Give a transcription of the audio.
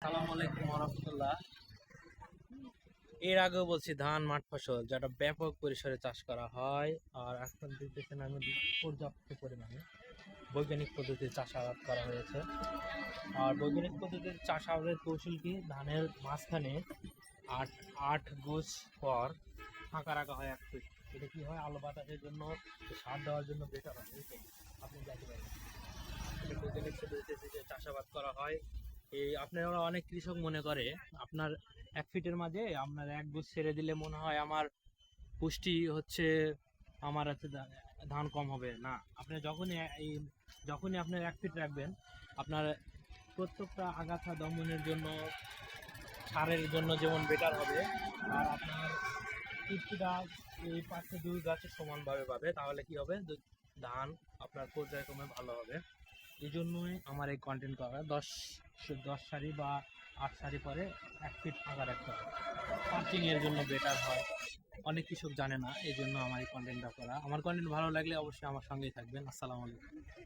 আসসালামু আলাইকুম রহমতুল্লাহ। এর আগেও বলছি ধান মাঠ ফসল যেটা ব্যাপক পরিসরে চাষ করা হয়, আর এখন দেখতেছেন আমি পর্যাপ্ত পরিমাণে বৈজ্ঞানিক পদ্ধতিতে চাষাবাদ করা হয়েছে। আর বৈজ্ঞানিক পদ্ধতিতে চাষাবাদের কৌশল কি, ধানের মাঝখানে আট আট গোছ পর ফাঁকা রাখা হয় 1 ফিট। এটা কি হয়, আলো বাতাসের জন্য, সার দেওয়ার জন্য বেটার হয়। আপনি দেখতে পারেন এটা বৈজ্ঞানিক পদ্ধতিতে যে চাষাবাদ করা হয়। এই আপনারা অনেক কৃষক মনে করে আপনার 1 ফিটের মাঝে আপনার এক গোছ ছেড়ে দিলে মনে হয় আমার পুষ্টি হচ্ছে, আমার হচ্ছে ধান কম হবে না। আপনি যখনই আপনার 1 ফিট রাখবেন, আপনার প্রত্যেকটা আগাছা দমনের জন্য, সারের জন্য যেমন বেটার হবে, আর আপনার পুষ্টিটা এই পাশে দুই গাছে সমানভাবে পাবে। তাহলে কি হবে, ধান আপনার পর্যায়ক্রমে ভালো হবে। এই জন্যই আমার এই কন্টেন্ট করা। 10 সারি বা 8 সারি পরে 1 ফিট ফাঁকা রাখতে হবে, পার্কিং এর জন্য বেটার হয়। অনেক কৃষক জানে না, এই জন্য আমার এই কন্টেন্টটা করা। আমার কন্টেন্ট ভালো লাগলে অবশ্যই আমার সঙ্গেই থাকবেন। আসসালামু আলাইকুম।